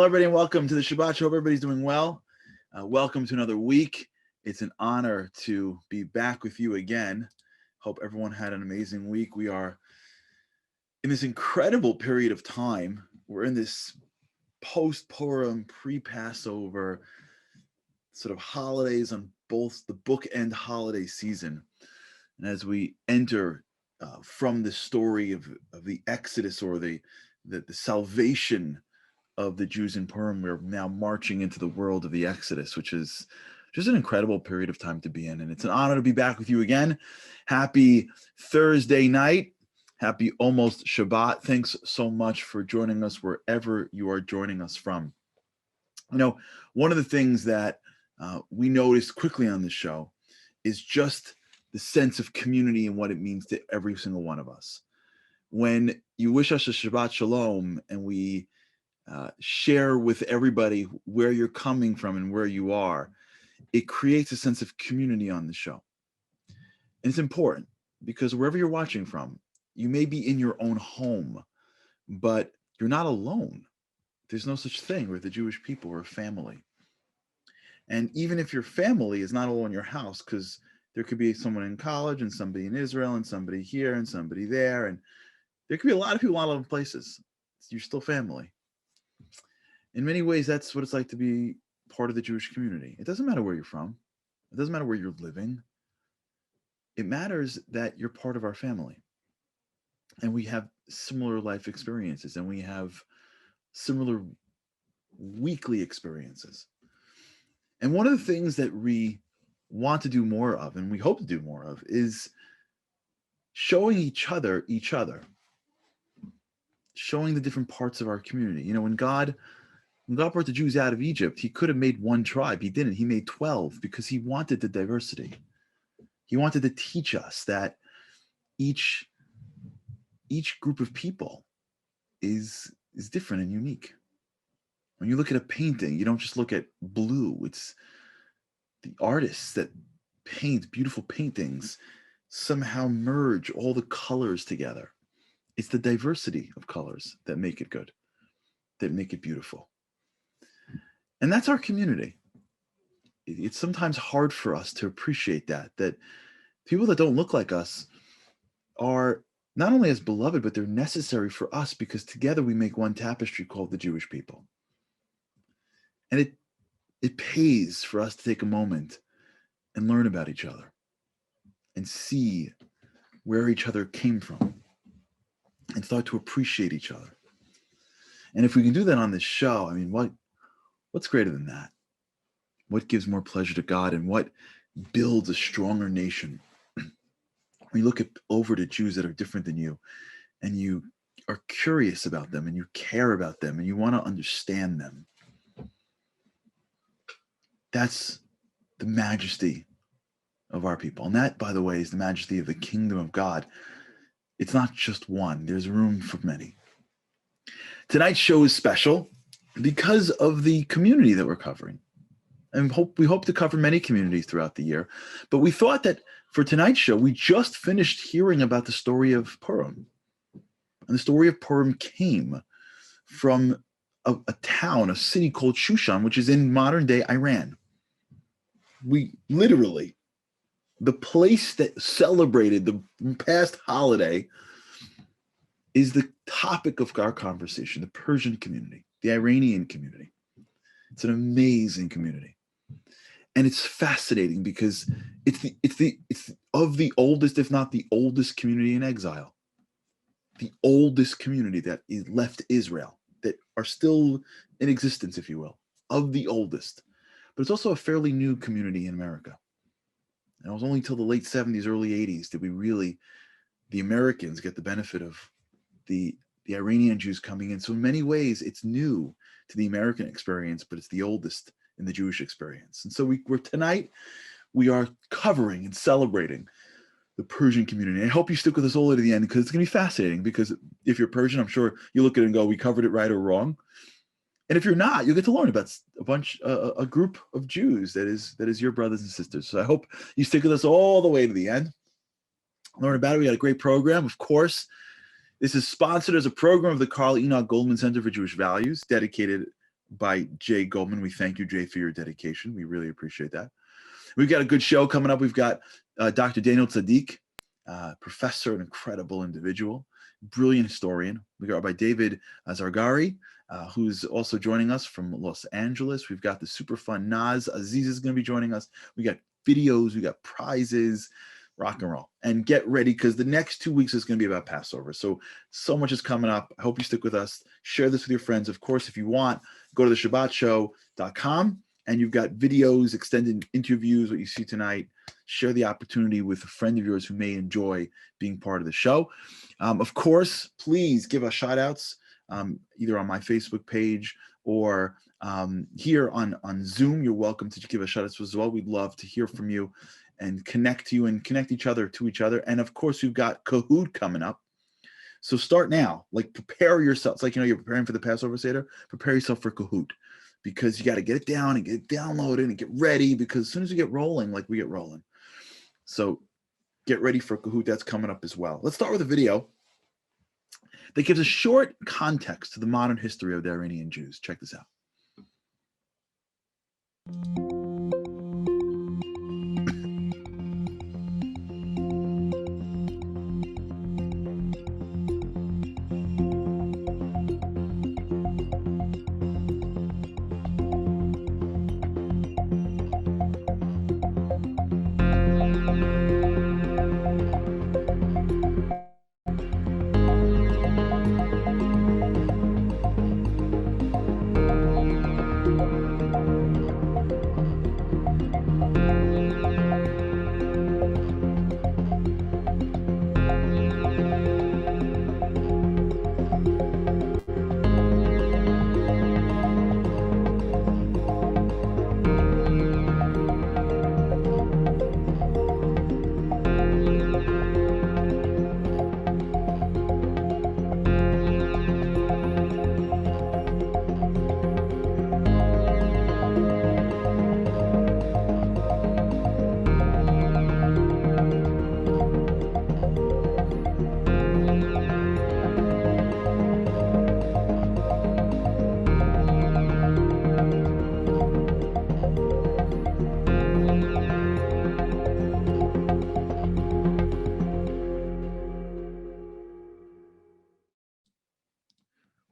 Hello, everybody, and welcome to the Shabbat Show. Hope everybody's doing well. Welcome to another week. It's an honor to be back with you again. Hope everyone had an amazing week. We are in this incredible period of time. We're in this post-Purim, pre-Passover sort of holidays on both the bookend holiday season. And as we enter from the story of the Exodus or the salvation of the Jews in Purim, we're now marching into the world of the Exodus, which is just an incredible period of time to be in. And it's an honor to be back with you again. Happy Thursday night. Happy almost Shabbat. Thanks so much for joining us wherever you are joining us from. You know, one of the things that we noticed quickly on the show is just the sense of community and what it means to every single one of us. When you wish us a Shabbat Shalom and we share with everybody where you're coming from and where you are, it creates a sense of community on the show. And it's important because wherever you're watching from, you may be in your own home, but you're not alone. There's no such thing with the Jewish people or family. And even if your family is not all in your house, because there could be someone in college and somebody in Israel and somebody here and somebody there, and there could be a lot of people in a lot of places. You're still family. In many ways, that's what it's like to be part of the Jewish community. It doesn't matter where you're from. It doesn't matter where you're living. It matters that you're part of our family. And we have similar life experiences, and we have similar weekly experiences. And one of the things that we want to do more of, and we hope to do more of, is showing each other, showing the different parts of our community. You know, when God brought the Jews out of Egypt, he could have made one tribe. He didn't. He made 12 because he wanted the diversity. He wanted to teach us that each group of people is different and unique. When you look at a painting, you don't just look at blue. It's the artists that paint beautiful paintings somehow merge all the colors together. It's the diversity of colors that make it good, that make it beautiful. And that's our community. It's sometimes hard for us to appreciate that people that don't look like us are not only as beloved, but they're necessary for us because together we make one tapestry called the Jewish people. And it pays for us to take a moment and learn about each other and see where each other came from and start to appreciate each other. And if we can do that on this show, I mean, what's greater than that? What gives more pleasure to God and what builds a stronger nation? When you look over to Jews that are different than you and you are curious about them and you care about them and you want to understand them, that's the majesty of our people. And that, by the way, is the majesty of the kingdom of God. It's not just one. There's room for many. Tonight's show is special because of the community that we're covering. And we hope to cover many communities throughout the year. But we thought that for tonight's show, we just finished hearing about the story of Purim. And the story of Purim came from a town, a city called Shushan, which is in modern-day Iran. We literally, the place that celebrated the past holiday is the topic of our conversation, the Persian community, the Iranian community. It's an amazing community. And it's fascinating because it's of the oldest, if not the oldest community in exile. The oldest community that left Israel, that are still in existence, if you will, of the oldest. But it's also a fairly new community in America. And it was only until the late 70s, early 80s did the Americans get the benefit of the Iranian Jews coming in. So in many ways, it's new to the American experience, but it's the oldest in the Jewish experience. And so tonight, we are covering and celebrating the Persian community. I hope you stick with us all the way to the end because it's going to be fascinating, because if you're Persian, I'm sure you look at it and go, we covered it right or wrong. And if you're not, you'll get to learn about a group of Jews that is your brothers and sisters. So I hope you stick with us all the way to the end. Learn about it. We got a great program. Of course, this is sponsored as a program of the Carl Enoch Goldman Center for Jewish Values, dedicated by Jay Goldman. We thank you, Jay, for your dedication. We really appreciate that. We've got a good show coming up. We've got Dr. Daniel Tsadik, professor, an incredible individual, brilliant historian. We got Rabbi David Zargari, who's also joining us from Los Angeles. We've got the super fun Nas Aziz is going to be joining us. We got videos, we got prizes, rock and roll. And get ready, because the next 2 weeks is going to be about Passover. So much is coming up. I hope you stick with us. Share this with your friends. Of course, if you want, go to theshabbatshow.com, and you've got videos, extended interviews, what you see tonight. Share the opportunity with a friend of yours who may enjoy being part of the show. Of course, please give us shout outs, either on my Facebook page or here on Zoom. You're welcome to give us shout outs as well. We'd love to hear from you and connect you and connect each other to each other. And of course, we've got Kahoot coming up. So start now, like prepare yourself. It's like, you're preparing for the Passover Seder, prepare yourself for Kahoot, because you got to get it down and get it downloaded and get ready, because as soon as you get rolling, like we get rolling. So get ready for Kahoot. That's coming up as well. Let's start with a video that gives a short context to the modern history of the Iranian Jews. Check this out.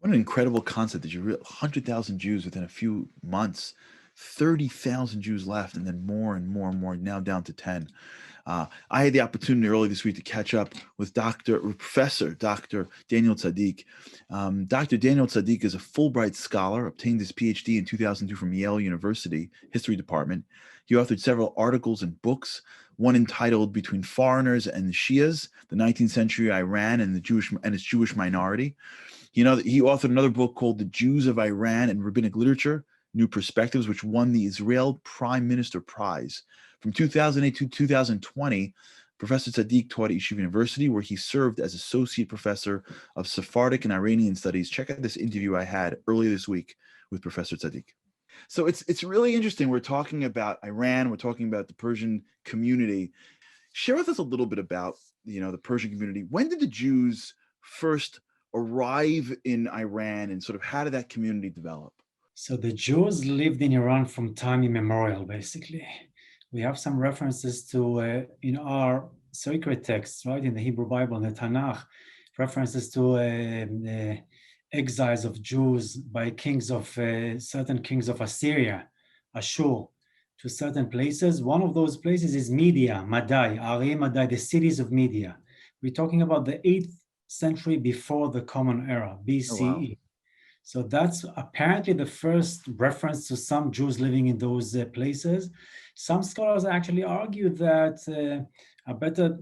What an incredible concept that 100,000 Jews within a few months, 30,000 Jews left, and then more and more and more, now down to 10. I had the opportunity early this week to catch up with Professor Dr. Daniel Tsadik. Dr. Daniel Tsadik is a Fulbright scholar, obtained his PhD in 2002 from Yale University History Department. He authored several articles and books, one entitled Between Foreigners and the Shias, the 19th Century Iran and its Jewish Minority. He authored another book called The Jews of Iran and Rabbinic Literature, New Perspectives, which won the Israel Prime Minister Prize. From 2008 to 2020, Professor Tsadik taught at Yeshiva University, where he served as Associate Professor of Sephardic and Iranian Studies. Check out this interview I had earlier this week with Professor Tsadik. So it's really interesting. We're talking about Iran. We're talking about the Persian community. Share with us a little bit about, the Persian community. When did the Jews first arrive in Iran, and sort of how did that community develop? So the Jews lived in Iran from time immemorial, basically. We have some references to, in our sacred texts, right, in the Hebrew Bible, in the Tanakh, references to the exiles of Jews by certain kings of Assyria, Ashur, to certain places. One of those places is Media, Madai, Ari Madai, the cities of Media. We're talking about the 8th century before the Common Era, BCE. Oh, wow. So that's apparently the first reference to some Jews living in those places. Some scholars actually argue that a better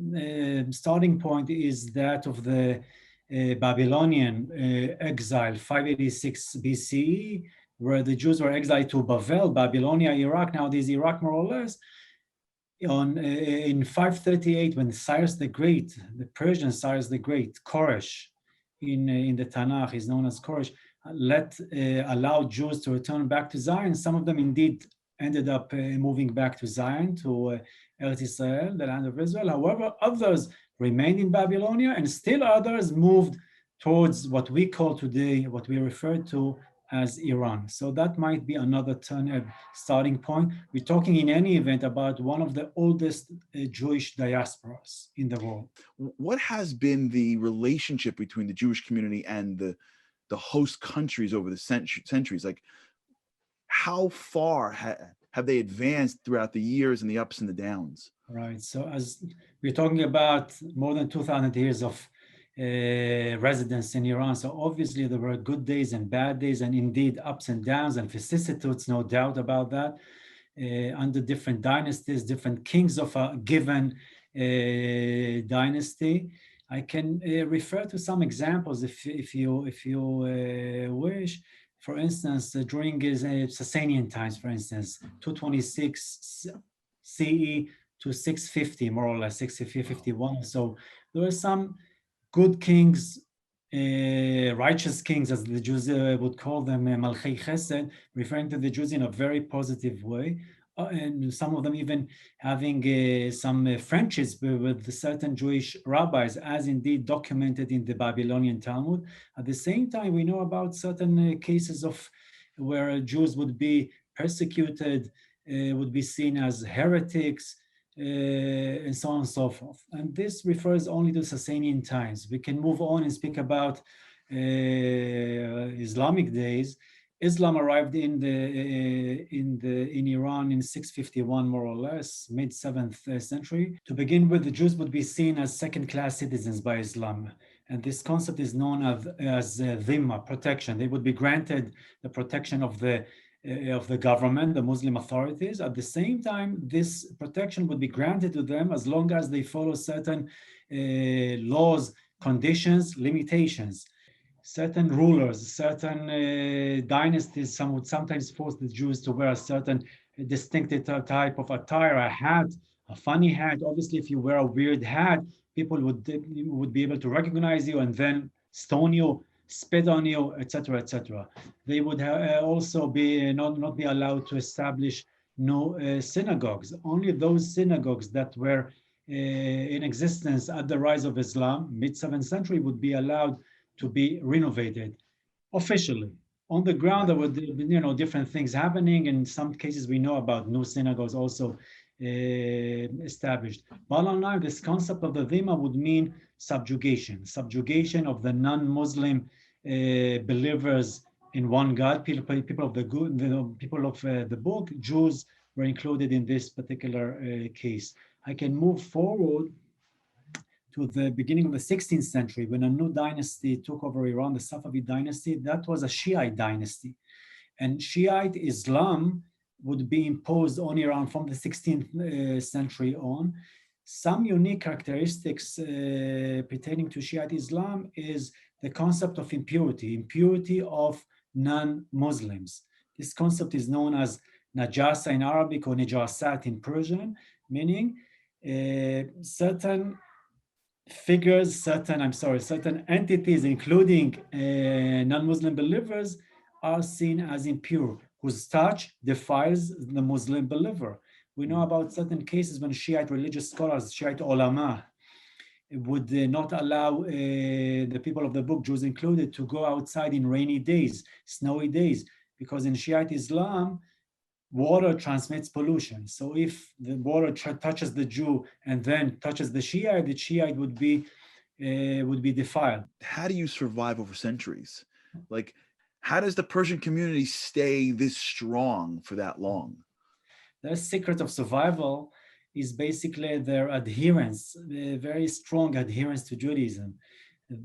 starting point is that of the Babylonian exile, 586 BCE, where the Jews were exiled to Babel, Babylonia, Iraq, nowadays Iraq more or less. In 538, when Cyrus the Great, the Persian Cyrus the Great, Koresh, in the Tanakh is known as Koresh, allowed Jews to return back to Zion. Some of them indeed ended up moving back to Zion, to Eretz Israel, the land of Israel. However, others remained in Babylonia, and still others moved towards what we call today, what we refer to as Iran. So that might be another starting point. We're talking in any event about one of the oldest Jewish diasporas in the world. What has been the relationship between the Jewish community and the host countries over the centuries? Like, how far have they advanced throughout the years and the ups and the downs? Right. So as we're talking about more than 2,000 years of residence in Iran. So obviously there were good days and bad days, and indeed ups and downs and vicissitudes, no doubt about that. Under different dynasties, different kings of a given dynasty. I can refer to some examples if you wish. For instance, during Sasanian times, for instance, 226 CE to 650, more or less 651. So there were some good kings, righteous kings, as the Jews would call them, Malchei Chesed, referring to the Jews in a very positive way. And some of them even having some friendships with certain Jewish rabbis, as indeed documented in the Babylonian Talmud. At the same time, we know about certain cases of where Jews would be persecuted, would be seen as heretics, and so on and so forth. And this refers only to Sasanian times. We can move on and speak about Islamic days. Islam arrived in Iran in 651, more or less, mid 7th century. To begin with, the Jews would be seen as second-class citizens by Islam, and this concept is known as dhimma, protection. They would be granted the protection of the government, the Muslim authorities. At the same time, this protection would be granted to them as long as they follow certain laws, conditions, limitations. Certain rulers, certain dynasties, some would sometimes force the Jews to wear a certain distinctive type of attire, a hat, a funny hat. Obviously, if you wear a weird hat, people would be able to recognize you and then stone you, spit on you, etc., etc. They would also be not be allowed to establish no synagogues. Only those synagogues that were in existence at the rise of Islam, mid-7th century, would be allowed to be renovated officially. On the ground, there were different things happening. In some cases, we know about new synagogues also established. Bottom line, this concept of the dhimma would mean subjugation of the non-Muslim believers in one God. People of the book, Jews, were included in this particular case. I can move forward to the beginning of the 16th century, when a new dynasty took over Iran, the Safavid dynasty. That was a Shiite dynasty. And Shiite Islam would be imposed on Iran from the 16th century on. Some unique characteristics pertaining to Shiite Islam is the concept of impurity of non-Muslims. This concept is known as najasa in Arabic or najasat in Persian, meaning certain figures, certain entities, including non-Muslim believers, are seen as impure, whose touch defiles the Muslim believer. We know about certain cases when Shiite religious scholars, Shiite ulama, would not allow the people of the book, Jews included, to go outside in rainy days, snowy days, because in Shiite Islam, water transmits pollution. So if the water touches the Jew and then touches the Shiite would be defiled. How do you survive over centuries? Like, how does the Persian community stay this strong for that long? The secret of survival is basically their adherence, very strong adherence to Judaism.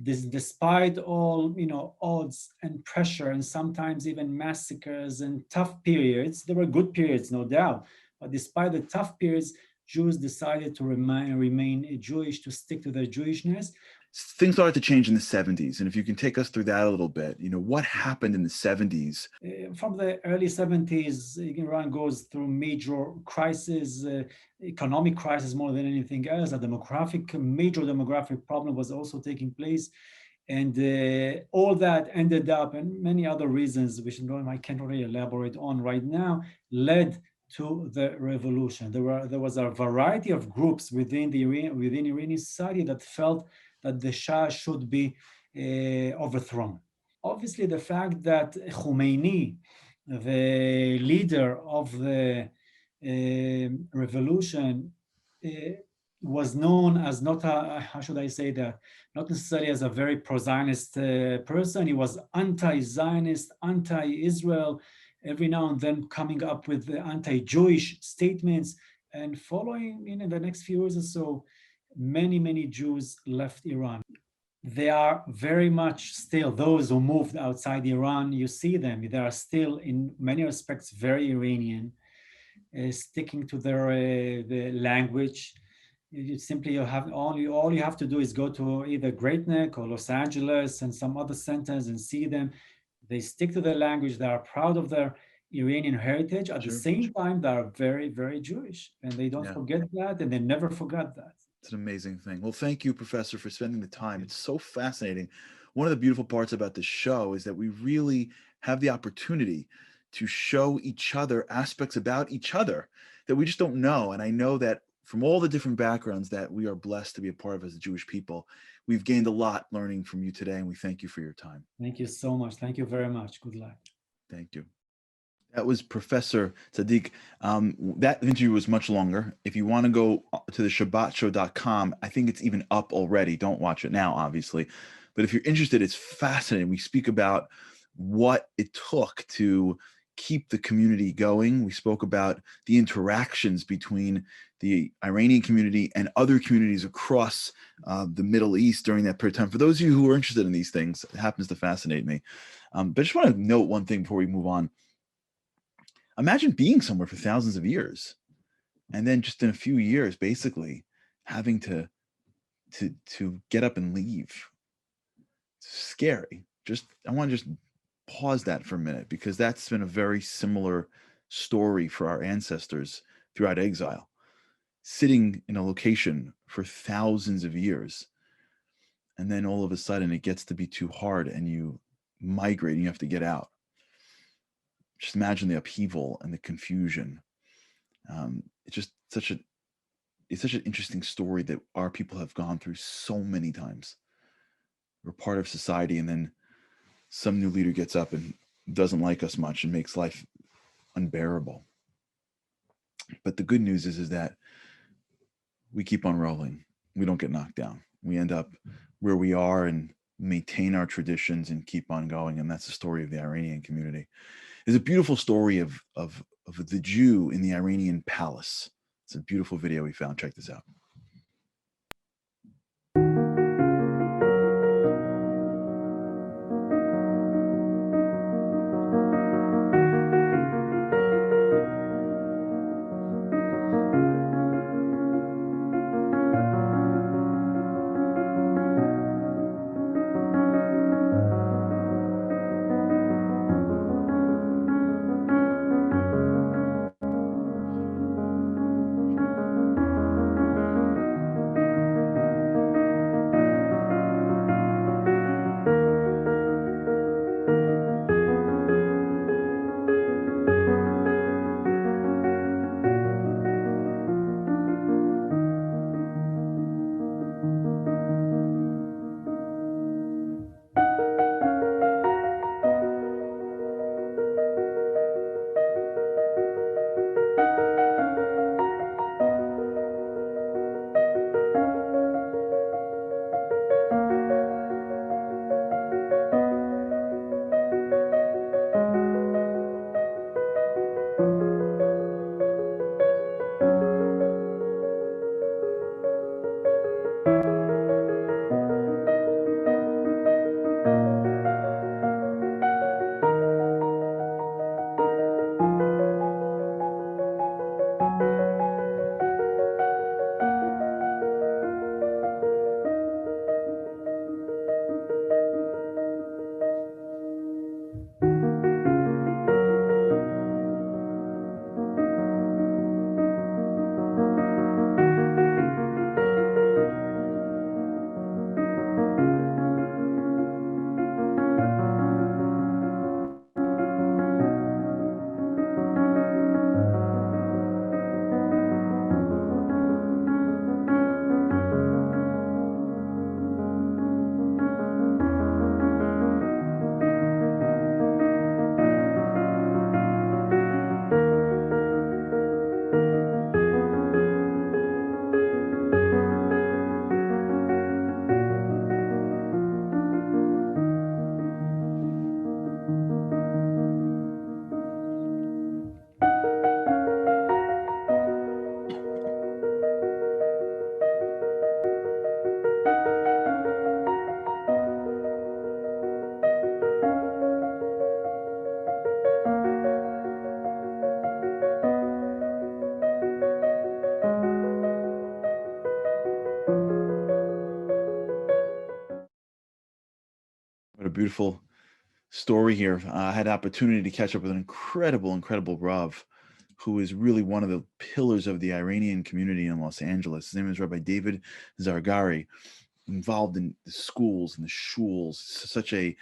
Despite all odds and pressure, and sometimes even massacres and tough periods, there were good periods, no doubt. But despite the tough periods, Jews decided to remain Jewish, to stick to their Jewishness. Things started to change in the 70s. And if you can take us through that a little bit, what happened in the 70s? From the early 70s, Iran goes through major crisis, economic crisis more than anything else. Major demographic problem was also taking place. And all that ended up, and many other reasons, which I can't really elaborate on right now, led to the revolution. There was a variety of groups within Iranian society that felt that the Shah should be overthrown. obviously the fact that Khomeini, the leader of the revolution, was known as not a, how should I say that, not necessarily as a very pro-Zionist person. He was anti-Zionist, anti-Israel, every now and then coming up with anti-Jewish statements. And following in the next few years or so, many Jews left Iran. They are very much still, those who moved outside Iran, you see them, they are still in many respects very Iranian, sticking to their the language. You simply all you have to do is go to either Great Neck or Los Angeles and some other centers and see them. They stick to their language. They are proud of their Iranian heritage. At the same time, they are very Jewish, and they don't forget that, and they never forgot that. It's an amazing thing. Well, thank you, Professor, for spending the time. It's so fascinating. One of the beautiful parts about this show is that we really have the opportunity to show each other aspects about each other that we just don't know. And I know that from all the different backgrounds that we are blessed to be a part of as a Jewish people, we've gained a lot learning from you today, and we thank you for your time. Thank you so much. Thank you very much. Good luck. Thank you. That was Professor Tsadik. That interview was much longer. If you want to go to the ShabbatShow.com, I think it's even up already. Don't watch it now, obviously. But if you're interested, it's fascinating. We speak about what it took to keep the community going. We spoke about the interactions between the Iranian community and other communities across the Middle East during that period of time. For those of you who are interested in these things, it happens to fascinate me. But I just want to note one thing before we move on. Imagine being somewhere for thousands of years, and then just in a few years, basically having to get up and leave. It's scary. I want to just pause that for a minute, because that's been a very similar story for our ancestors throughout exile, sitting in a location for thousands of years, and then all of a sudden it gets to be too hard and you migrate and you have to get out. Just imagine the upheaval and the confusion. It's just such an interesting story that our people have gone through so many times. We're part of society, and then some new leader gets up and doesn't like us much and makes life unbearable. But the good news is that we keep on rolling. We don't get knocked down. We end up where we are and maintain our traditions and keep on going. And that's the story of the Iranian community. There's a beautiful story of the Jew in the Iranian palace. It's a beautiful video we found. Check this out. What a beautiful story here. I had the opportunity to catch up with an incredible Rav, who is really one of the pillars of the Iranian community in Los Angeles. His name is Rabbi David Zargari, involved in the schools and the shuls. Such a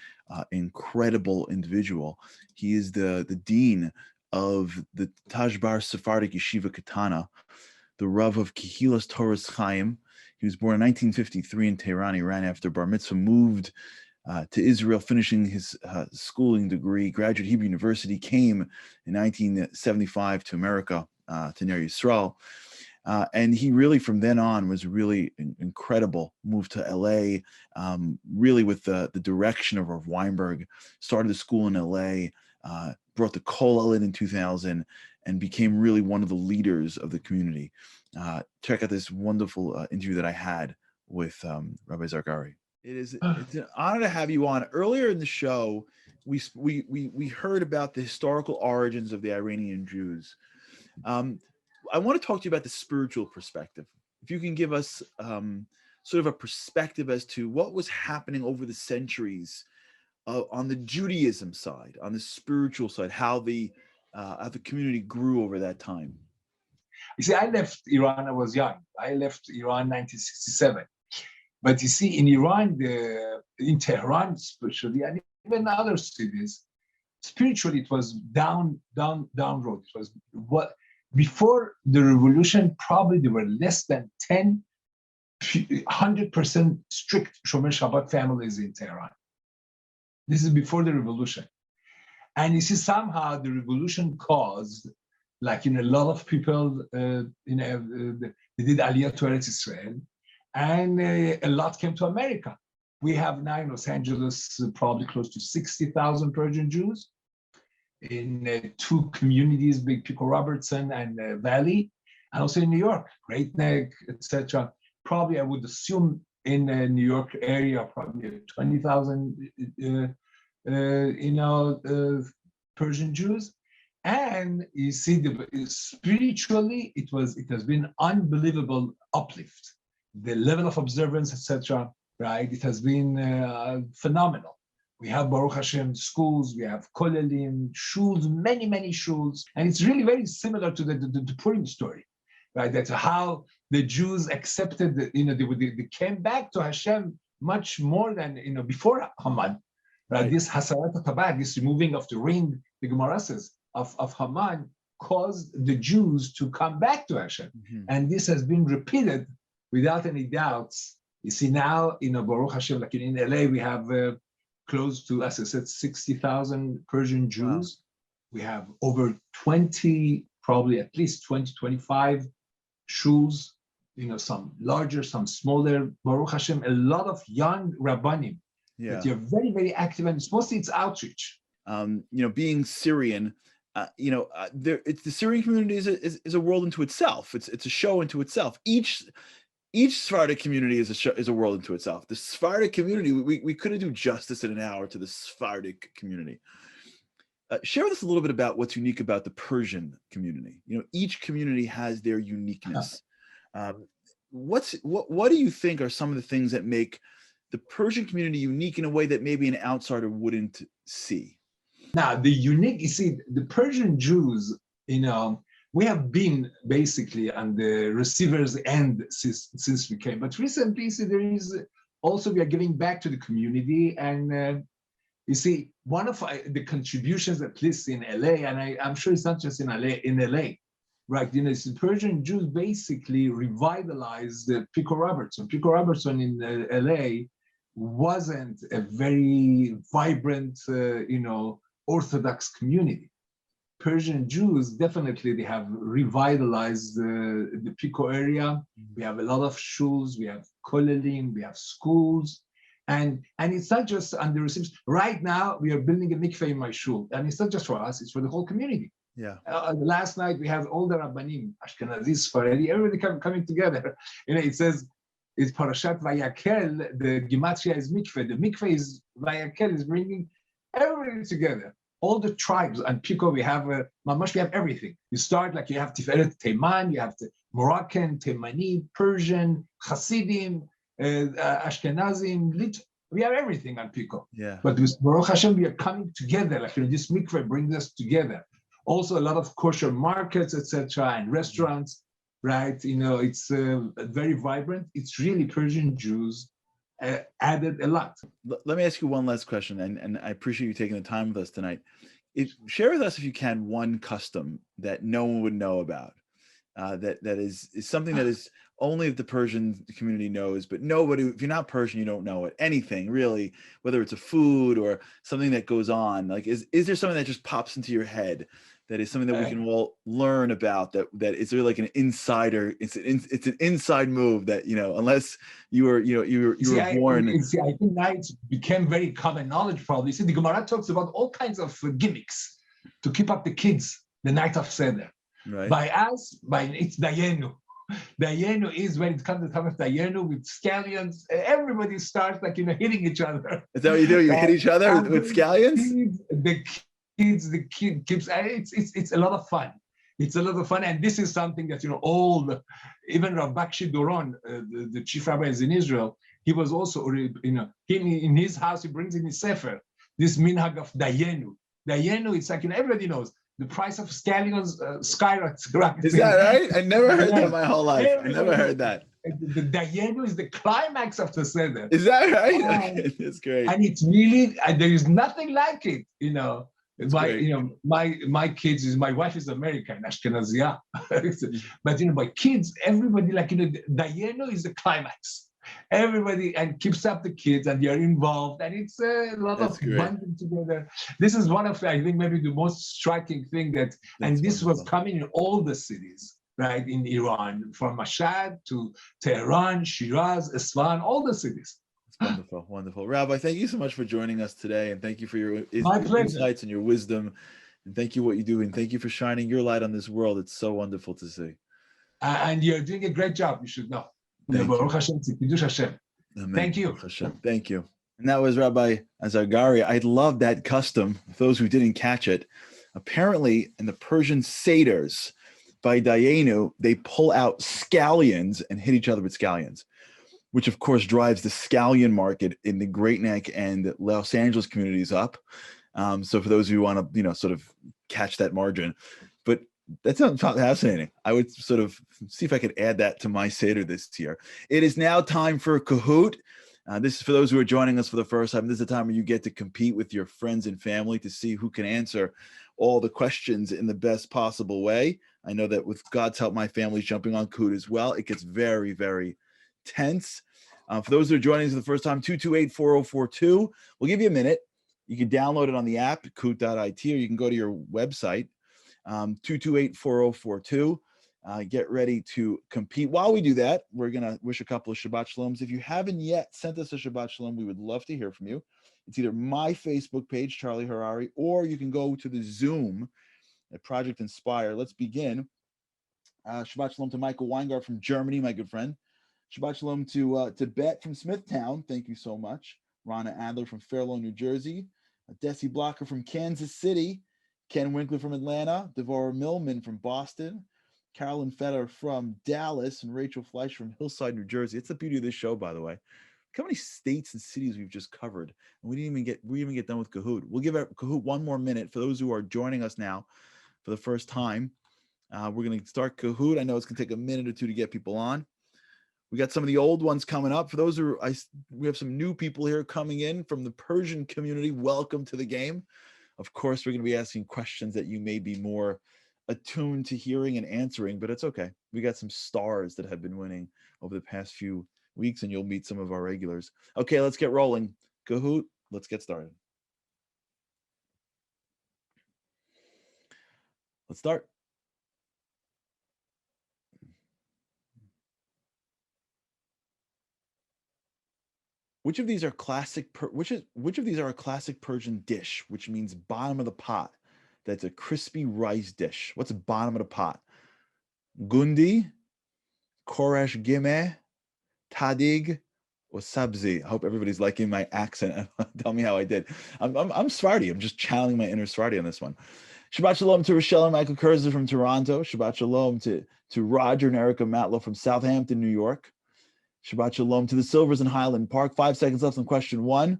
incredible individual. He is the dean of the Tajbar Sephardic Yeshiva Katana, the Rav of Kehilas Torah's Chaim. He was born in 1953 in Tehran, Iran. After bar mitzvah, moved to Israel, finishing his schooling degree. Graduate Hebrew University, came in 1975 to America, to Ner Yisrael. And he really, from then on, was really incredible. Moved to LA, really with the direction of Rav Weinberg. Started the school in LA, brought the Kollel in 2000, and became really one of the leaders of the community. Check out this wonderful interview that I had with Rabbi Zargari. It's an honor to have you on. Earlier in the show, we heard about the historical origins of the Iranian Jews. I want to talk to you about the spiritual perspective. If you can give us sort of a perspective as to what was happening over the centuries on the Judaism side, on the spiritual side, how the community grew over that time. You see, I left Iran, I was young. I left Iran in 1967. But you see, in Iran, in Tehran especially, and even other cities, spiritually it was down road. It was what before the revolution, probably there were less than 100% strict Shomer Shabbat families in Tehran. This is before the revolution. And you see, somehow the revolution caused, like, a lot of people, they did Aliyah to Eretz Israel, and a lot came to America. We have now in Los Angeles probably close to 60,000 Persian Jews in two communities, Big Pico Robertson and Valley, and also in New York, Great Neck, etc. Probably I would assume in the New York area, probably 20,000, Persian Jews. And you see, spiritually, it has been unbelievable uplift. The level of observance, etc. Right? It has been phenomenal. We have Baruch Hashem schools, we have kollelim, shuls, many shuls, and it's really very similar to the Purim story, right? That's how the Jews accepted, they came back to Hashem much more than before Haman, right? This Hasarat Tabak, this removing of the ring, the Gemara says, of Haman caused the Jews to come back to Hashem, and this has been repeated without any doubts. You see now, Baruch Hashem, like in LA, we have close to, as I said, 60,000 Persian Jews. Wow. We have over 20, probably at least 20, 25 shuls, some larger, some smaller. Baruch Hashem, a lot of young rabbanim. Yeah. That you're very, very active, and mostly it's outreach. Being Syrian, the Syrian community is a world into itself. It's a show into itself. Each Sephardic community is a world into itself. The Sephardic community, we couldn't do justice in an hour to the Sephardic community. Share with us a little bit about what's unique about the Persian community. Each community has their uniqueness. What do you think are some of the things that make the Persian community unique in a way that maybe an outsider wouldn't see? Now, the Persian Jews, we have been basically on the receiver's end since we came. But recently, we are giving back to the community. And one of the contributions, at least in LA, and I'm sure it's not just in LA, right? The Persian Jews basically revitalized the Pico Robertson. Pico Robertson in LA wasn't a very vibrant, Orthodox community. Persian Jews, definitely, they have revitalized the Pico area. We have a lot of shuls, we have kollelim, we have schools, and it's not just on the receipts. Right now, we are building a mikveh in my shul, and it's not just for us; it's for the whole community. Yeah. Last night we had all the rabbanim, Ashkenazi, Sephardi, everybody coming together. It says it's Parashat Vayakel. The gematria is mikveh. The mikveh is Vayakel, is bringing everybody together. All the tribes and Pico, we have everything. You start like you have Tiferet Teiman, you have the Moroccan, Teimani, Persian, Hasidim, Ashkenazim, We have everything on Pico. Yeah. But with Baruch Hashem, we are coming together. Like, this mikveh brings us together. Also, a lot of kosher markets, etc., and restaurants, right? It's very vibrant. It's really Persian Jews added a lot. Let me ask you one last question, and I appreciate you taking the time with us tonight. Share with us, if you can, one custom that no one would know about, that is something that is only the Persian community knows, but nobody, if you're not Persian, you don't know it. Anything really, whether it's a food or something that goes on. Like, is there something that just pops into your head that is something that we can all learn about? That is there like an insider? It's an inside move that, unless you were born. I think now it became very common knowledge. Probably, the Gemara talks about all kinds of gimmicks to keep up the kids the night of Seder. Right. It's Dayenu. Dayenu is when it comes to the time of Dayenu with scallions. Everybody starts hitting each other. Is that what you do? You hit each other with scallions? The kid keeps. It's a lot of fun. It's a lot of fun, and this is something that even Rav Bakshi Doron, the chief rabbi in Israel, he was also in his house. He brings in his sefer this minhag of Dayenu. Dayenu, it's like everybody knows. The price of scallions skyrockets. Is that right? I never heard that my whole life. I never heard that. The Dayenu is the climax of the Seder. Is that right? Okay, that's great. And it's really, there is nothing like it. My kids, my wife is American, Ashkenazia. But my kids, everybody Dayenu is the climax. Everybody and keeps up the kids, and you're involved, and it's a lot of bonding together. This is one of, I think, maybe the most striking thing this was coming in all the cities, right, in Iran, from Mashhad to Tehran, Shiraz, Isfahan, all the cities. It's wonderful. Rabbi, thank you so much for joining us today, and thank you for your insights and your wisdom, and thank you what you do, and thank you for shining your light on this world. It's so wonderful to see. And you're doing a great job. You should know. Baruch Hashem, Hashem. Thank you. Thank you. And that was Rabbi Zargari. I love that custom. For those who didn't catch it, apparently in the Persian Seders by Dayenu, they pull out scallions and hit each other with scallions, which of course drives the scallion market in the Great Neck and Los Angeles communities up. So for those who want to, sort of catch that margin, but that sounds fascinating. I would sort of see if I could add that to my Seder this year. It is now time for Kahoot. This is for those who are joining us for the first time. This is a time where you get to compete with your friends and family to see who can answer all the questions in the best possible way. I know that with God's help, my family's jumping on Kahoot as well. It gets very, very tense. For those who are joining us for the first time, 228-4042. We'll give you a minute. You can download it on the app, kahoot.it, or you can go to your website. 228-4042. Get ready to compete. While we do that, we're going to wish a couple of Shabbat Shaloms. If you haven't yet sent us a Shabbat Shalom, we would love to hear from you. It's either my Facebook page, Charlie Harari, or you can go to the Zoom at Project Inspire. Let's begin. Shabbat Shalom to Michael Weingart from Germany, my good friend. Shabbat Shalom to Bet from Smithtown. Thank you so much. Rana Adler from Fairlawn, New Jersey. Desi Blocker from Kansas City. Ken Winkler from Atlanta, Devorah Millman from Boston, Carolyn Fetter from Dallas, and Rachel Fleisch from Hillside, New Jersey. It's the beauty of this show, by the way. Look how many states and cities we've just covered, and we didn't even get done with Kahoot. We'll give Kahoot one more minute for those who are joining us now for the first time. We're going to start Kahoot. I know it's going to take a minute or two to get people on. We got some of the old ones coming up. For those who we have some new people here coming in from the Persian community. Welcome to the game. Of course, we're going to be asking questions that you may be more attuned to hearing and answering, but it's okay. We got some stars that have been winning over the past few weeks, and you'll meet some of our regulars. Okay, let's get rolling. Kahoot, let's get started. Let's start. Which of these are classic? Which of these are a classic Persian dish, which means bottom of the pot? That's a crispy rice dish. What's the bottom of the pot? Gundi, koresh gimeh, tadig, or sabzi. I hope everybody's liking my accent. Tell me how I did. I'm Sephardi. I'm just channeling my inner Sephardi on this one. Shabbat Shalom to Rochelle and Michael Kurzer from Toronto. Shabbat Shalom to Roger and Erica Matlow from Southampton, New York. Shabbat shalom to the Silvers in Highland Park. 5 seconds left on question 1.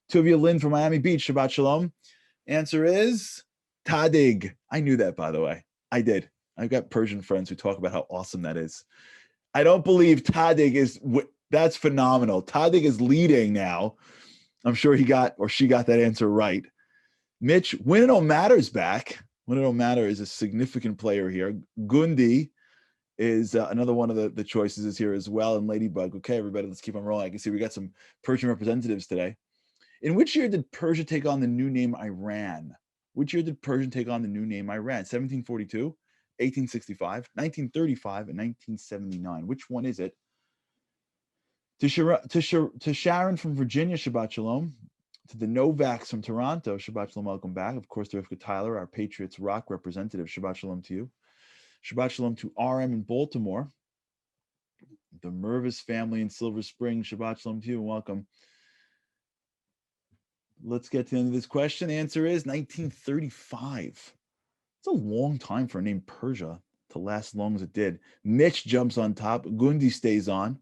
2 of you, Lynn from Miami Beach. Shabbat shalom. Answer is Tsadik. I knew that, by the way. I did. I've got Persian friends who talk about how awesome that is. I don't believe Tsadik is, that's phenomenal. Tsadik is leading now. I'm sure he got, or she got that answer right. Mitch, Win It Don't Matter's back. Win It Don't Matter is a significant player here. Gundi is another one of the choices is here as well. And Ladybug. Okay, everybody, let's keep on rolling. I can see we got some Persian representatives today. In which year did Persia take on the new name Iran? Which year did Persia take on the new name Iran? 1742, 1865, 1935, and 1979. Which one is it? To Sharon from Virginia, Shabbat Shalom. To the Novaks from Toronto, Shabbat Shalom, welcome back. Of course, to Rivka Tyler, our Patriots Rock representative, Shabbat Shalom to you. Shabbat Shalom to RM in Baltimore. The Mervis family in Silver Spring, Shabbat Shalom to you and welcome. Let's get to the end of this question. The answer is 1935. It's a long time for a name Persia to last as long as it did. Mitch jumps on top. Gundi stays on.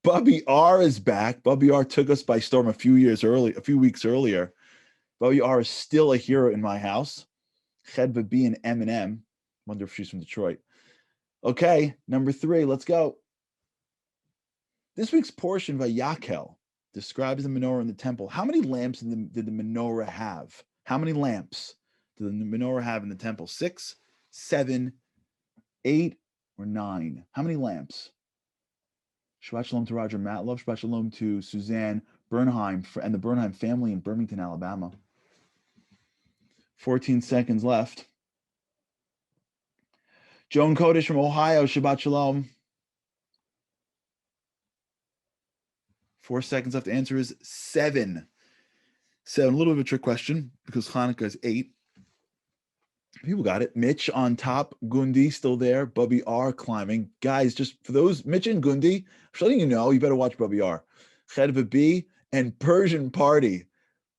Bubby R is back. Bubby R took us by storm a few weeks earlier. Bubby R is still a hero in my house. Chedva B and Eminem. Wonder if she's from Detroit. Okay, number 3. Let's go. This week's portion by Yakel describes the menorah in the temple. How many lamps did the menorah have? How many lamps did the menorah have in the temple? 6, 7, 8, or 9? How many lamps? Shabbat shalom to Roger Matlov. Shabbat shalom to Suzanne Bernheim and the Bernheim family in Birmingham, Alabama. 14 seconds left. Joan Kodesh from Ohio. Shabbat shalom. 4 seconds left. The answer is 7. So a little bit of a trick question because Hanukkah is 8. People got it. Mitch on top. Gundi still there. Bubby R climbing. Guys, just for those, Mitch and Gundi, I'm just letting you know, you better watch Bubby R. Chedva B and Persian Party.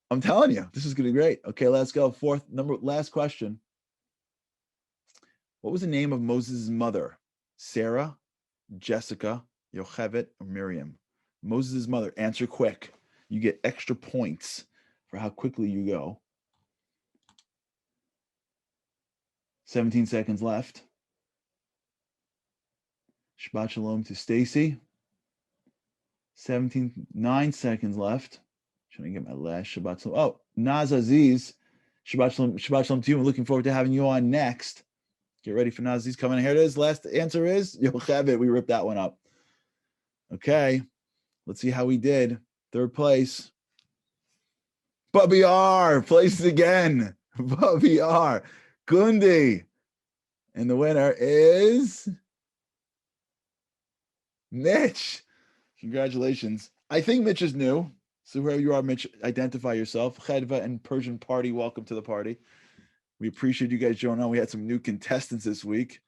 I'm telling you, this is going to be great. Okay, let's go. Last question. What was the name of Moses' mother? Sarah, Jessica, Yocheved, or Miriam? Moses' mother. Answer quick. You get extra points for how quickly you go. 17 seconds left. Shabbat shalom to Stacy. 9 seconds left. Trying to get my last Shabbat shalom. Oh, Nas Aziz. Shabbat shalom to you. I'm looking forward to having you on next. Get ready for Nas Aziz coming in. Here it is. Last answer is Yocheved. We ripped that one up. Okay. Let's see how we did. 3rd place. Bubby R. Places again. Bubby R. Gundi. And the winner is Mitch. Congratulations. I think Mitch is new. So whoever you are, Mitch, identify yourself. Chedva and Persian Party, welcome to the party. We appreciate you guys joining on. We had some new contestants this week.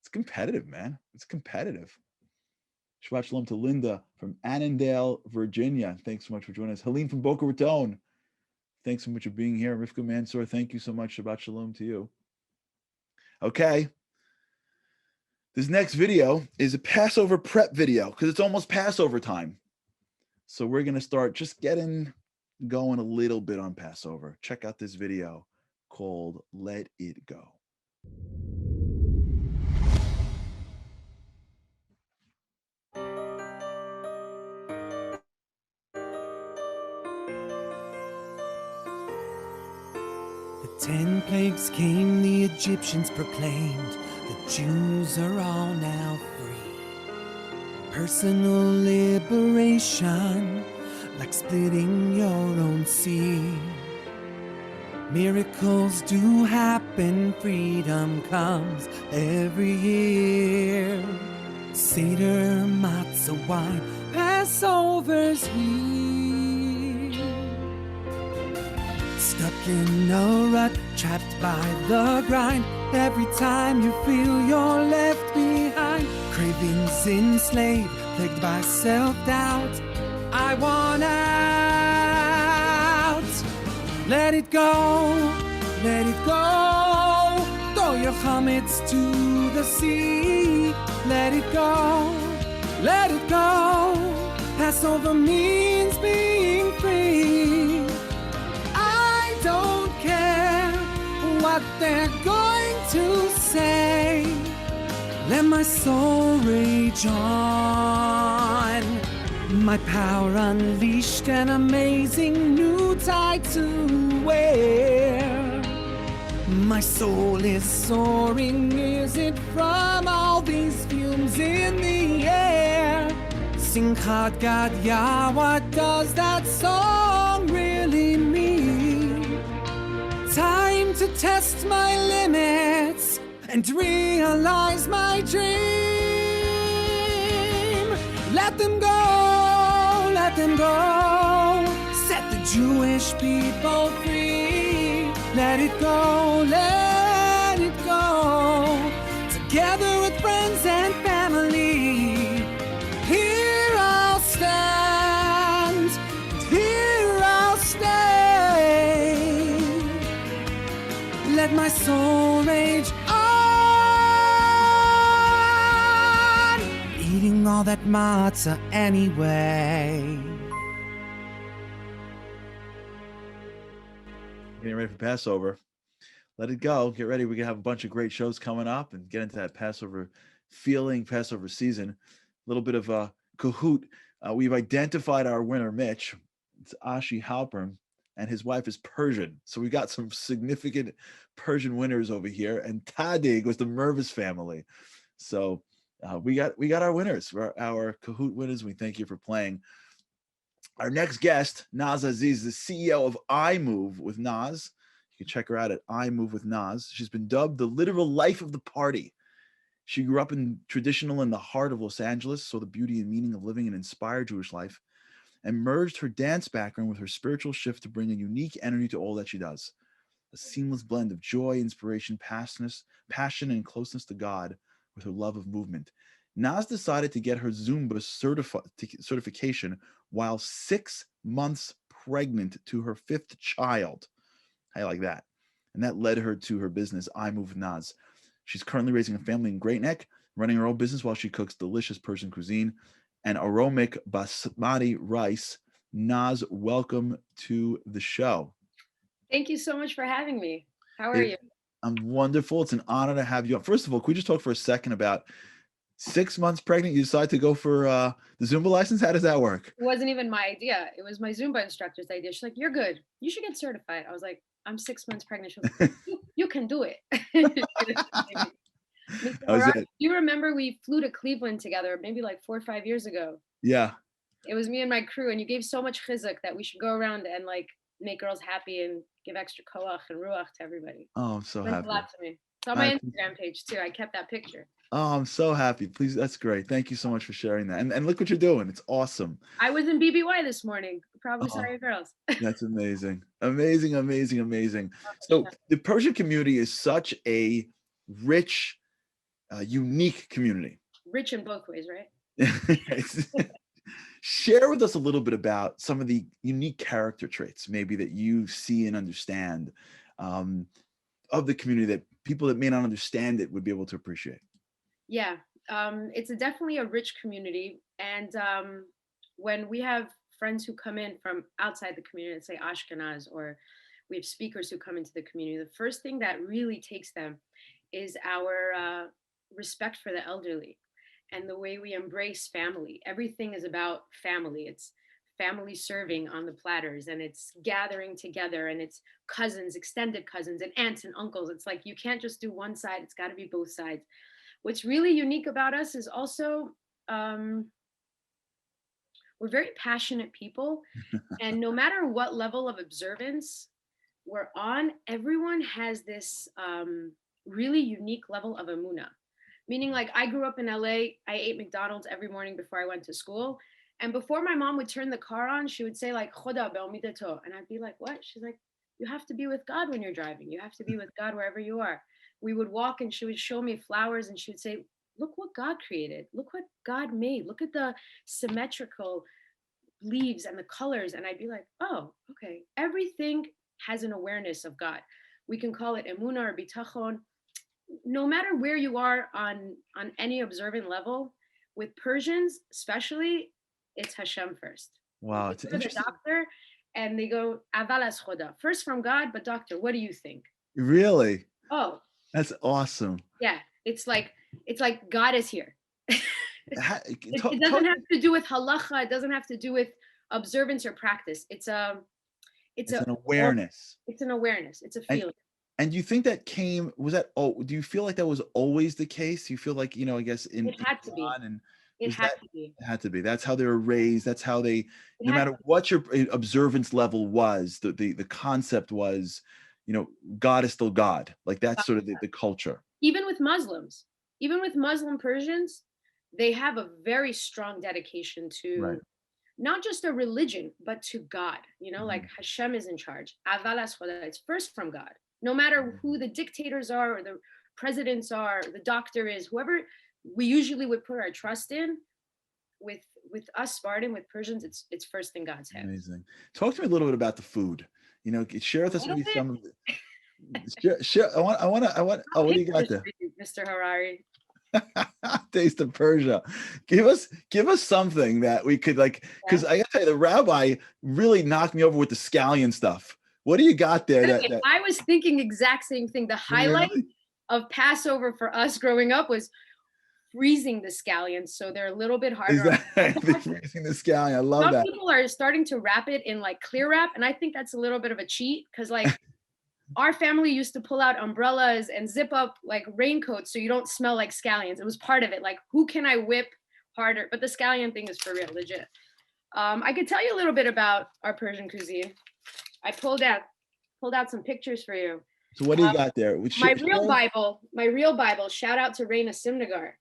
It's competitive, man. It's competitive. Shabbat shalom to Linda from Annandale, Virginia. Thanks so much for joining us. Helene from Boca Raton. Thanks so much for being here. Rivka Mansour, thank you so much. Shabbat shalom to you. Okay. This next video is a Passover prep video because it's almost Passover time. So we're going to start just getting going a little bit on Passover. Check out this video called Let It Go. The 10 plagues came, the Egyptians proclaimed, the Jews are all now free. Personal liberation, like splitting your own sea. Miracles do happen, freedom comes every year. Seder, matzah, wine, Passover's here. Stuck in a rut, trapped by the grind. Every time you feel you're left behind. Cravings enslaved, plagued by self-doubt. I want out. Let it go, let it go. Throw your chametz to the sea. Let it go, let it go. Passover means being free. I don't care what they're going to say. Let my soul rage on. My power unleashed, an amazing new tie to wear. My soul is soaring, is it from all these fumes in the air? Simchat Gadya, what does that song really mean? Time to test my limits and realize my dream. Let them go, let them go. Set the Jewish people free. Let it go, let it go. Together with friends and family, here I'll stand, and here I'll stay. Let my soul rage on, eating all that matzah anyway. Getting ready for Passover. Let it go. Get ready. We're going to have a bunch of great shows coming up and get into that Passover feeling, Passover season. A little bit of a Kahoot. We've identified our winner, Mitch. It's Ashi Halpern, and his wife is Persian. So we got some significant Persian winners over here. And Tsadik was the Mervis family. So we got our winners, our Kahoot winners. We thank you for playing. Our next guest, Nas Aziz, the CEO of iMove with Nas. You can check her out at iMove with Nas. She's been dubbed the literal life of the party. She grew up traditional in the heart of Los Angeles, saw the beauty and meaning of living an inspired Jewish life, and merged her dance background with her spiritual shift to bring a unique energy to all that she does. A seamless blend of joy, inspiration, passion, and closeness to God with her love of movement. Nas decided to get her Zumba certification while 6 months pregnant to her 5th child. How you like that? And that led her to her business, iMove with Nas. She's currently raising a family in Great Neck, running her own business while she cooks delicious Persian cuisine and aromatic basmati rice. Nas, welcome to the show. Thank you so much for having me. How are you? I'm wonderful. It's an honor to have you on. First of all, could we just talk for a second about 6 months pregnant? You decided to go for the Zumba license? How does that work? It wasn't even my idea. It was my Zumba instructor's idea. She's like, you're good. You should get certified. I was like, I'm 6 months pregnant. She was like, you can do it. You remember we flew to Cleveland together maybe like 4 or 5 years ago. Yeah. It was me and my crew, and you gave so much chizuk that we should go around and like make girls happy and give extra koach and ruach to everybody. Oh, I'm so happy. A lot to me. It's on my Instagram page too. I kept that picture. Oh, I'm so happy. Please, that's great. Thank you so much for sharing that. And look what you're doing. It's awesome. I was in BBY this morning. Probably saw your girls. That's amazing. Amazing, amazing, amazing. So the Persian community is such a rich, unique community. Rich in both ways, right? Share with us a little bit about some of the unique character traits maybe that you see and understand of the community that people that may not understand it would be able to appreciate. Yeah, it's definitely a rich community. And when we have friends who come in from outside the community, let's say Ashkenaz, or we have speakers who come into the community, the first thing that really takes them is our respect for the elderly and the way we embrace family. Everything is about family. It's family serving on the platters, and it's gathering together, and it's cousins, extended cousins, and aunts and uncles. It's like you can't just do one side, it's got to be both sides. What's really unique about us is also we're very passionate people, and no matter what level of observance we're on, everyone has this really unique level of emunah. Meaning, like, I grew up in LA, I ate McDonald's every morning before I went to school. And before my mom would turn the car on, she would say like, Choda be'omidato. And I'd be like, what? She's like, you have to be with God when you're driving. You have to be with God wherever you are. We would walk and she would show me flowers and she would say, look what God created. Look what God made. Look at the symmetrical leaves and the colors. And I'd be like, oh, okay. Everything has an awareness of God. We can call it emunah or bitachon. No matter where you are on any observant level, with Persians, especially, it's Hashem first. Wow, They it's go to the interesting. doctor and they go, Aval as Choda, first from God, but doctor, what do you think? Really? Oh, That's awesome. yeah. It's like God is here. It Talk- doesn't have to do with halacha. It doesn't have to do with observance or practice. It's an awareness. It's an awareness. It's a feeling. And do you think that do you feel like that was always the case? You feel like, I guess It had to be. and It had to be. It had to be. That's how they were raised. That's how they, no had matter what your observance level was, the concept was, God is still God. Like that's sort of the culture. Even with Muslims, even with Muslim Persians, they have a very strong dedication to not just a religion, but to God. Like Hashem is in charge. Aval as Choda, it's first from God. No matter who the dictators are or the presidents are, the doctor is, whoever we usually would put our trust in, with us Spartan, with Persians, it's first in God's hands. Amazing. Talk to me a little bit about the food. Share with us maybe some of it. Share. I want. Oh, what do you got there? Mr. Harari. Taste of Persia. Give us something that we could because I gotta tell you, the rabbi really knocked me over with the scallion stuff. What do you got there? That I was thinking exact same thing. The highlight of Passover for us growing up was freezing the scallions, so they're a little bit harder. Freezing the scallion. I love that. Some people are starting to wrap it in clear wrap, and I think that's a little bit of a cheat because our family used to pull out umbrellas and zip up raincoats so you don't smell like scallions. It was part of it. Who can I whip harder? But the scallion thing is for real, legit. I could tell you a little bit about our Persian cuisine. I pulled out some pictures for you. So what do you got there? My real Bible. Shout out to Reina Simnagar.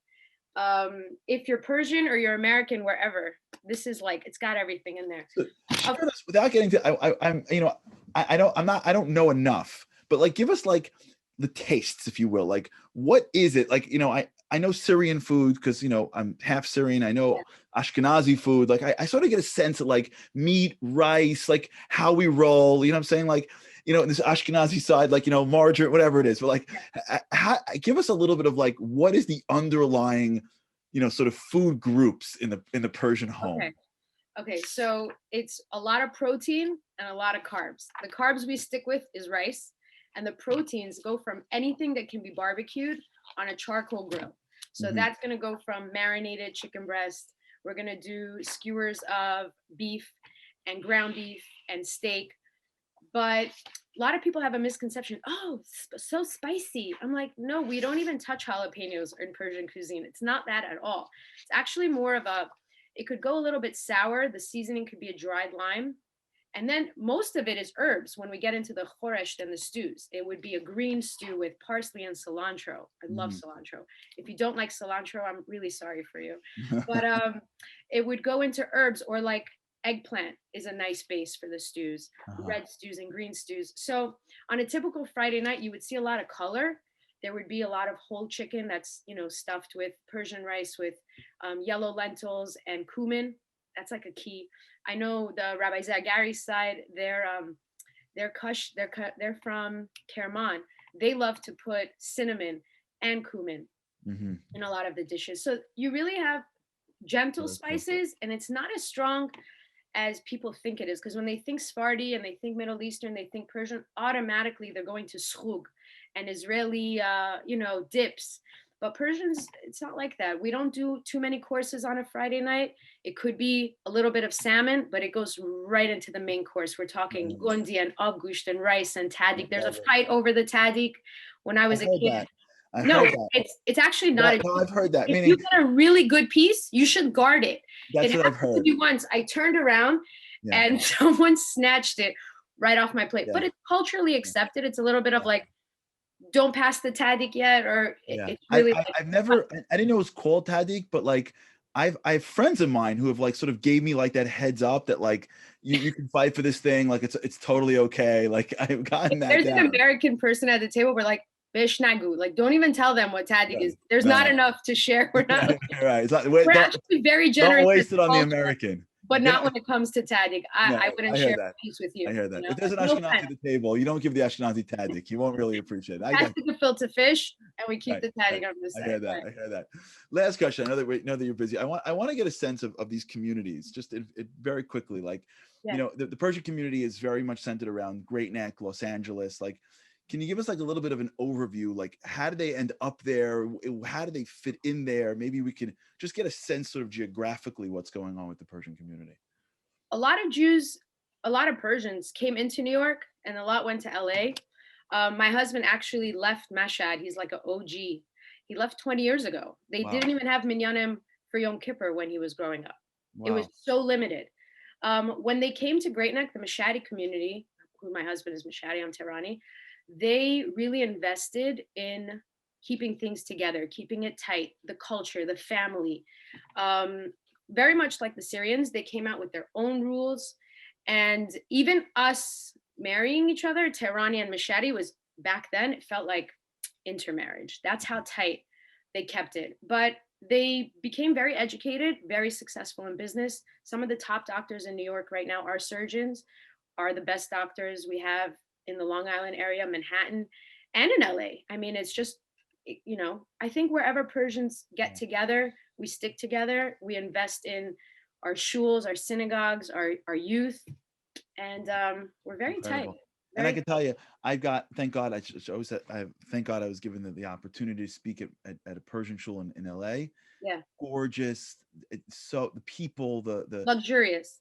If you're Persian or you're American, wherever, this is it's got everything in there. So without getting to, I don't know enough, but give us the tastes, if you will. What is it? I know Syrian food because I'm half Syrian. I know Ashkenazi food. I sort of get a sense of meat, rice, how we roll. You know what I'm saying? This Ashkenazi side, margarine, whatever it is. But give us a little bit of what is the underlying, sort of food groups in the Persian home. Okay. So it's a lot of protein and a lot of carbs. The carbs we stick with is rice, and the proteins go from anything that can be barbecued on a charcoal grill. So that's going to go from marinated chicken breast. We're going to do skewers of beef and ground beef and steak. But a lot of people have a misconception. Oh, so spicy. I'm like, no, we don't even touch jalapenos in Persian cuisine. It's not that at all. It's actually more of it could go a little bit sour. The seasoning could be a dried lime. And then most of it is herbs. When we get into the choresht and the stews, it would be a green stew with parsley and cilantro. I love cilantro. If you don't like cilantro, I'm really sorry for you. But it would go into herbs, or eggplant is a nice base for the stews, red stews and green stews. So on a typical Friday night, you would see a lot of color. There would be a lot of whole chicken that's, stuffed with Persian rice with yellow lentils and cumin. That's a key. I know the Rabbi Zargari side, they're from Kerman. They love to put cinnamon and cumin in a lot of the dishes. So you really have gentle spices, and it's not as strong as people think it is. Because when they think Sephardi and they think Middle Eastern, they think Persian, automatically they're going to schug and Israeli, dips. But Persians, it's not like that. We don't do too many courses on a Friday night. It could be a little bit of salmon, but it goes right into the main course. We're talking gundi and abgusht and rice and tzadik. There's a fight over the tzadik. When I was a kid. It's actually not. I've heard that. If you get a really good piece, you should guard it. That's what I've heard. Once I turned around and someone snatched it right off my plate. But it's culturally accepted. It's a little bit of don't pass the tzadik yet, or it's really. I've never. I didn't know it was called tzadik, but I have friends of mine who have sort of gave me that heads up that you can fight for this thing, it's totally okay. I've gotten that. There's an American person at the table. We're like, Bishnagu, don't even tell them what tzadik is. There's not enough to share. We're not. Right. It's we're actually very generous. Don't waste it on the American. But not when it comes to tzadik. I wouldn't share a piece with you. I hear that. If there's an Ashkenazi at the table, you don't give the Ashkenazi tzadik. He won't really appreciate it. It has to be gefilte fish. and we keep Right, the Tsadik right. on the I side. heard that. I heard that. Last question. I know that you're busy. I want to get a sense of these communities, just very quickly. Like, Yeah. the Persian community is very much centered around Great Neck, Los Angeles. Like, can you give us like a little bit of an overview? Like, how did they end up there? How do they fit in there? Maybe we can just get a sense, sort of geographically, what's going on with the Persian community. A lot of Jews, a lot of Persians came into New York, and a lot went to LA. My husband actually left Mashhad. He's like an OG. He left 20 years ago. They Wow. didn't even have minyanim for Yom Kippur when he was growing up. Wow. It was so limited. When they came to Great Neck, the Mashhadi community, who my husband is Mashhadi, I'm Tehrani, they really invested in keeping things together, keeping it tight, the culture, the family. Very much like the Syrians, they came out with their own rules. And even us marrying each other, Tehrani and Mashhadi, was back then, it felt like intermarriage. That's how tight they kept it. But they became very educated, very successful in business. Some of the top doctors in New York right now are surgeons, are the best doctors we have in the Long Island area, Manhattan, and in LA. I mean, it's just, I think wherever Persians get together, we stick together, we invest in our shuls, our synagogues, our youth, and we're very Incredible. tight. And I can tell you, thank God I was given the opportunity to speak at a Persian shul in LA. Yeah. Gorgeous. So the people, the luxurious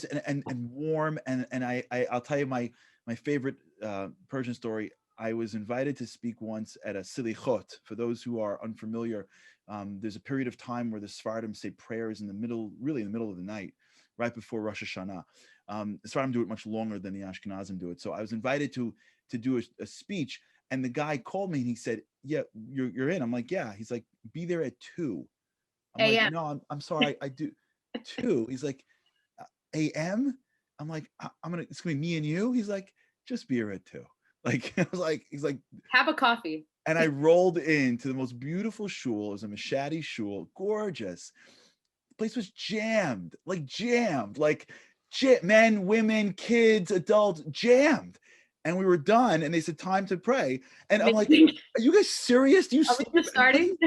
and warm. And I'll tell you my favorite Persian story. I was invited to speak once at a silichot. For those who are unfamiliar, there's a period of time where the Sephardim say prayers in the middle of the night, right before Rosh Hashanah. The Sephardim do it much longer than the Ashkenazim do it. So I was invited to do a speech, and the guy called me and he said, "Yeah, you're in." I'm like, "Yeah." He's like, "Be there at 2:00. I'm like, "No, I'm sorry, I do 2:00." He's like, "AM?" I'm like, "It's gonna be me and you." He's like, "Just be here at 2:00." Like, he's like, have a coffee. And I rolled into the most beautiful shul. It was a Mashhadi shul, gorgeous. The place was jammed, men, women, kids, adults, jammed. And we were done, and they said, "Time to pray." And I'm like, "Are you guys serious? Are we just starting?"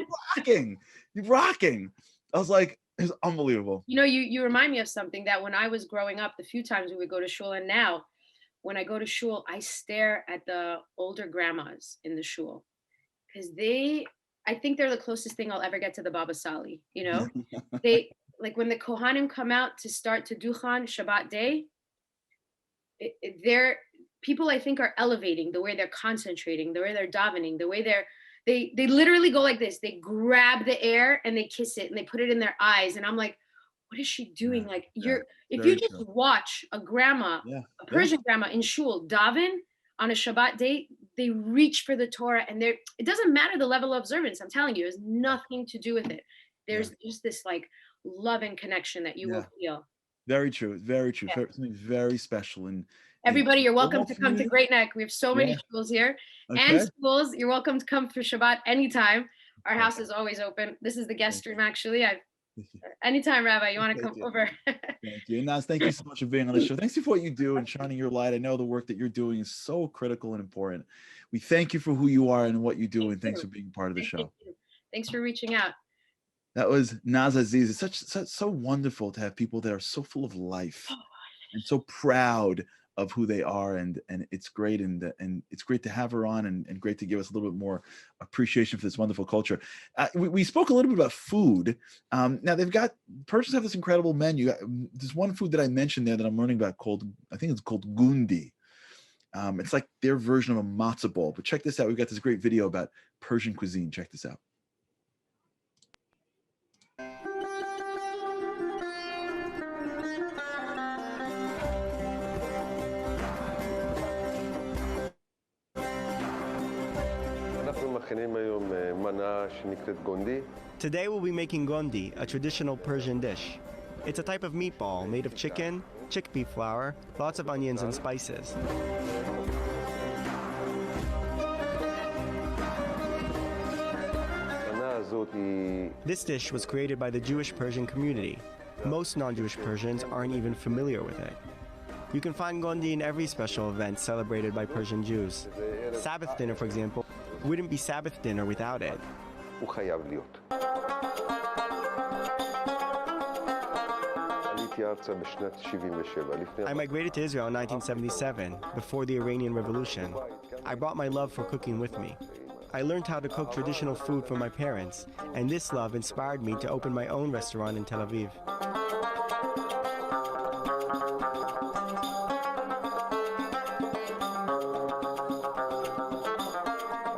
You're rocking. I was like, it was unbelievable. You remind me of something that when I was growing up, the few times we would go to shul, and now when I go to shul, I stare at the older grandmas in the shul, because I think they're the closest thing I'll ever get to the Baba Sali. They, like, when the Kohanim come out to start to Duchan Shabbat day, they're people, I think, are elevating the way they're concentrating, the way they're davening, the way they literally go like this. They grab the air and they kiss it and they put it in their eyes. And I'm like, what is she doing? Yeah, like, yeah, if you just watch a grandma, a Persian grandma in shul daven on a Shabbat day, they reach for the Torah, and it doesn't matter the level of observance. I'm telling you, it has nothing to do with it. There's just this like love and connection that you will feel. Very true. Very true. Yeah. Something very special. And everybody, you're welcome to come to Great Neck. We have so many schools here and schools. You're welcome to come for Shabbat anytime. Our house is always open. This is the guest room, actually. Anytime, Rabbi, you want to come over. Thank you. And Nas, thank you so much for being on the show. Thanks for what you do and shining your light. I know the work that you're doing is so critical and important. We thank you for who you are and what you do, and thanks for being part of the show. Thanks for reaching out. That was Nas Aziz. It's so wonderful to have people that are so full of life and so proud of who they are, and it's great, and it's great to have her on, and great to give us a little bit more appreciation for this wonderful culture. We spoke a little bit about food. Now Persians have this incredible menu. There's one food that I mentioned there that I'm learning about I think it's called gundi. It's like their version of a matzah ball. But check this out. We've got this great video about Persian cuisine. Check this out. Today we'll be making gondi, a traditional Persian dish. It's a type of meatball made of chicken, chickpea flour, lots of onions and spices. This dish was created by the Jewish Persian community. Most non-Jewish Persians aren't even familiar with it. You can find gondi in every special event celebrated by Persian Jews. Sabbath dinner, for example, wouldn't be Sabbath dinner without it. הוא חייב להיות. עליתי ארצה בשנת 77. I migrated to Israel in 1977, before the Iranian Revolution. I brought my love for cooking with me. I learned how to cook traditional food from my parents, and this love inspired me to open my own restaurant in Tel Aviv.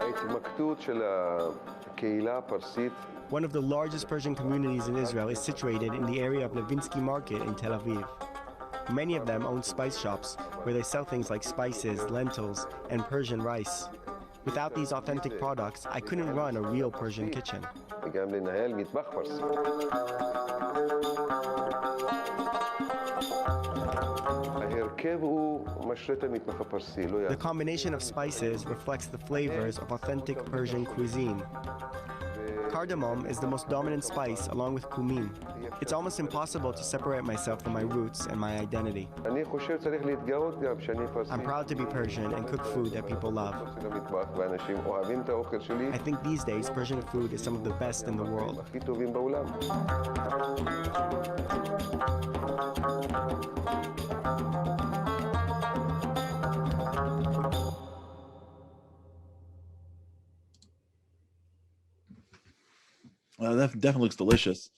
ההתמקדות של הקהילה הפרסית One of the largest Persian communities in Israel is situated in the area of Levinsky Market in Tel Aviv. Many of them own spice shops where they sell things like spices, lentils, and Persian rice. Without these authentic products, I couldn't run a real Persian kitchen. וגם לנהל מטבח פרסי. ההרכב הוא משרה את המטבח הפרסי, לא The יעזור. combination of spices reflects the flavors of authentic Persian cuisine. Cardamom is the most dominant spice along with cumin. It's almost impossible to separate myself from my roots and my identity. אני חושב צריך להתגאות גם שאני פרסי. I'm proud to be Persian and cook food that people love. של המטבח, ואנשים אוהבים את האוכל שלי. I think these days Persian food is some of the best in the world. הכי טובים בעולם. That definitely looks delicious.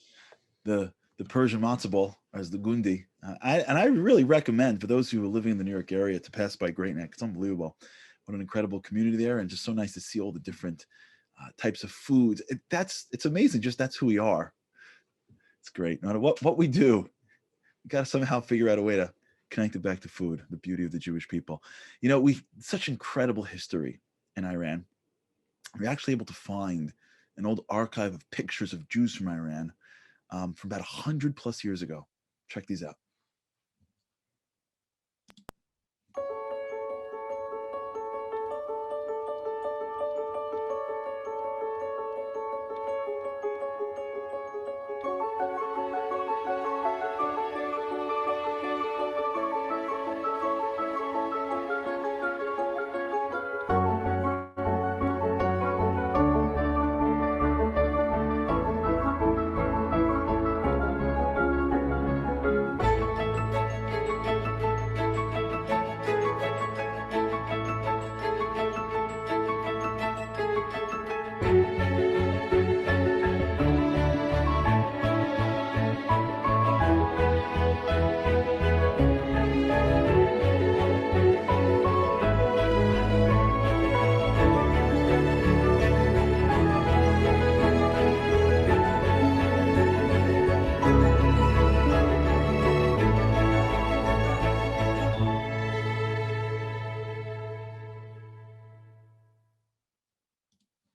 The Persian matzo ball, as the gundi. I really recommend for those who are living in the New York area to pass by Great Neck. It's unbelievable. What an incredible community there, and just so nice to see all the different types of foods. It's amazing. Just that's who we are. It's great. No matter what we do, we got to somehow figure out a way to connect it back to food. The beauty of the Jewish people. You know, we such incredible history in Iran. We're actually able to find an old archive of pictures of Jews from Iran from about 100 plus years ago. Check these out.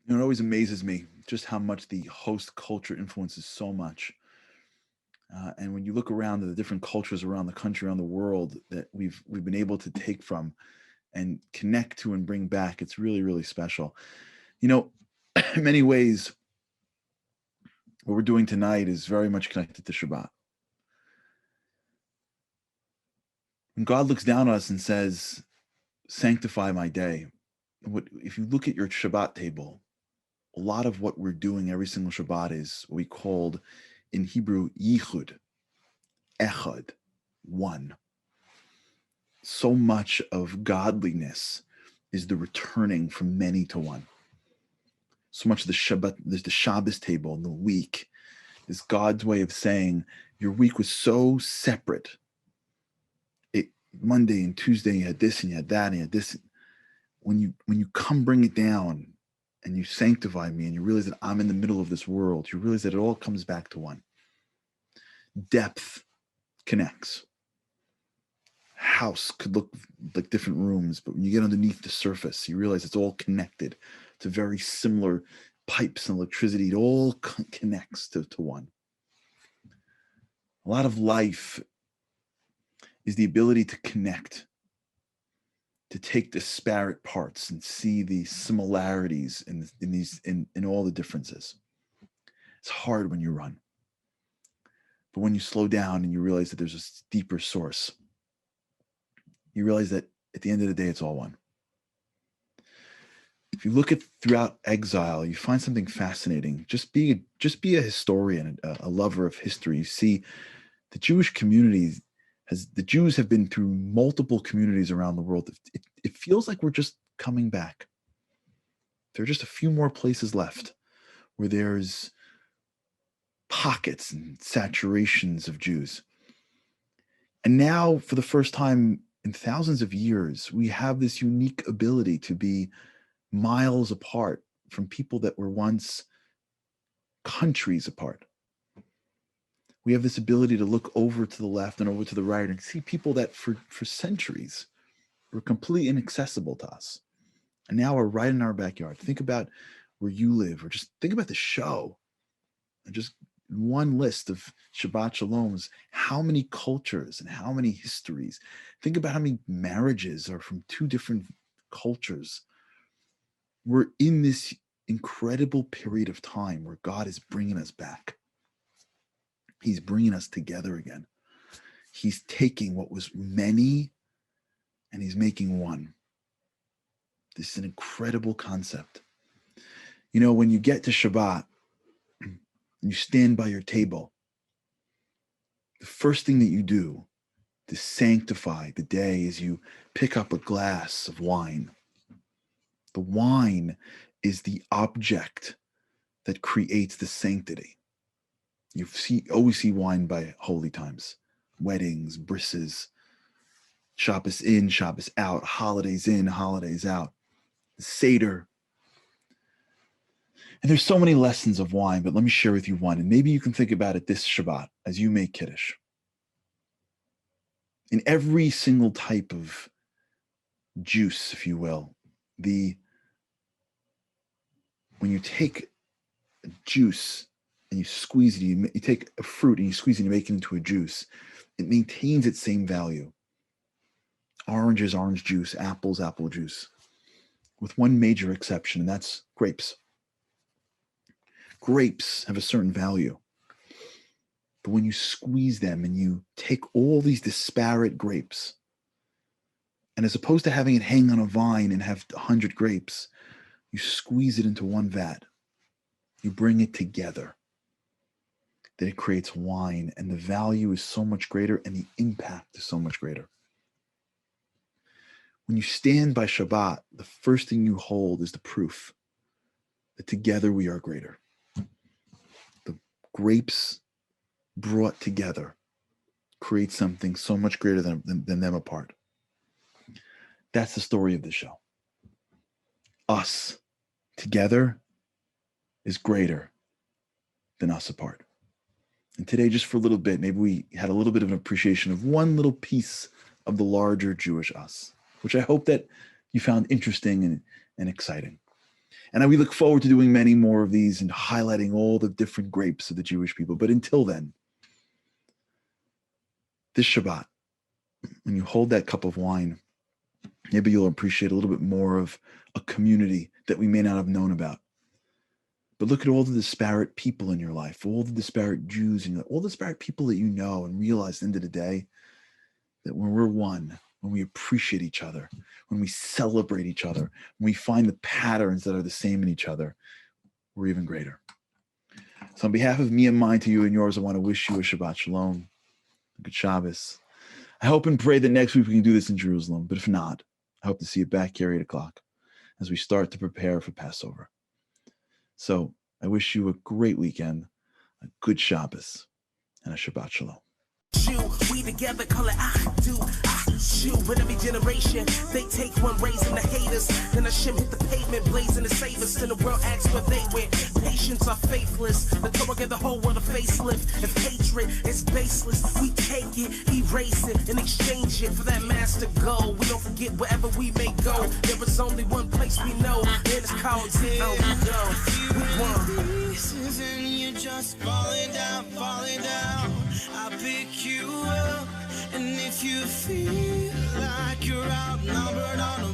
It always amazes me just how much the host culture influences so much. And when you look around at the different cultures around the country, around the world that we've been able to take from and connect to and bring back, it's really, really special. You know, in many ways, what we're doing tonight is very much connected to Shabbat. When God looks down on us and says, sanctify my day, if you look at your Shabbat table, a lot of what we're doing every single Shabbat is what we called in Hebrew yichud, echad, one. So much of godliness is the returning from many to one. So much of the Shabbat, there's the Shabbos table in the week, is God's way of saying your week was so separate. Monday and Tuesday you had this and you had that and you had this. When you come bring it down and you sanctify me and you realize that I'm in the middle of this world, you realize that it all comes back to one. Depth connects. House could look like different rooms, but when you get underneath the surface, you realize it's all connected to very similar pipes and electricity. It all connects to one. A lot of life is the ability to connect, to take disparate parts and see the similarities in all the differences. It's hard when you run. But when you slow down and you realize that there's a deeper source, you realize that at the end of the day, it's all one. If you look at throughout exile, you find something fascinating. Just be a historian, a lover of history. You see the Jewish communities, the Jews have been through multiple communities around the world. It feels like we're just coming back. There are just a few more places left where there's pockets and saturations of Jews. And now, for the first time in thousands of years, we have this unique ability to be miles apart from people that were once countries apart. We have this ability to look over to the left and over to the right and see people that for centuries were completely inaccessible to us. And now are right in our backyard. Think about where you live, or just think about the show. And just one list of Shabbat Shaloms, how many cultures and how many histories. Think about how many marriages are from two different cultures. We're in this incredible period of time where God is bringing us back. He's bringing us together again. He's taking what was many and he's making one. This is an incredible concept. You know, when you get to Shabbat and you stand by your table, the first thing that you do to sanctify the day is you pick up a glass of wine. The wine is the object that creates the sanctity. You always see wine by holy times, weddings, brises, Shabbos in, Shabbos out, holidays in, holidays out, Seder. And there's so many lessons of wine, but let me share with you one, and maybe you can think about it this Shabbat as you make Kiddush. In every single type of juice, if you will, when you take a juice and you squeeze it, you take a fruit and you squeeze it and you make it into a juice, it maintains its same value. Orange is orange juice, apples, apple juice, with one major exception, and that's grapes. Grapes have a certain value. But when you squeeze them and you take all these disparate grapes, and as opposed to having it hang on a vine and have 100 grapes, you squeeze it into one vat. You bring it together. Then it creates wine, and the value is so much greater and the impact is so much greater. When you stand by Shabbat, the first thing you hold is the proof that together we are greater. The grapes brought together create something so much greater than them apart. That's the story of the show. Us together is greater than us apart. And today, just for a little bit, maybe we had a little bit of an appreciation of one little piece of the larger Jewish us, which I hope that you found interesting and exciting. And we look forward to doing many more of these and highlighting all the different grapes of the Jewish people. But until then, this Shabbat, when you hold that cup of wine, maybe you'll appreciate a little bit more of a community that we may not have known about. But look at all the disparate people in your life, all the disparate Jews, and all the disparate people that you know, and realize at the end of the day that when we're one, when we appreciate each other, when we celebrate each other, when we find the patterns that are the same in each other, we're even greater. So on behalf of me and mine to you and yours, I want to wish you a Shabbat Shalom, a good Shabbos. I hope and pray that next week we can do this in Jerusalem, but if not, I hope to see you back here at 8 o'clock as we start to prepare for Passover. So I wish you a great weekend, a good Shabbos, and a Shabbat Shalom. We together call it I do, with every generation they take one, raising the haters, then I shim hit the pavement, blazing the savers, then the world asks where they went. Patience are faithless, the Torah gave the whole world a facelift. If hatred is baseless, we take it, erase it, and exchange it for that master goal. We don't forget wherever we may go, there is only one place we know, and it's called Zero. We won. And you're just falling down, I'll pick you up, and if you feel like you're outnumbered on a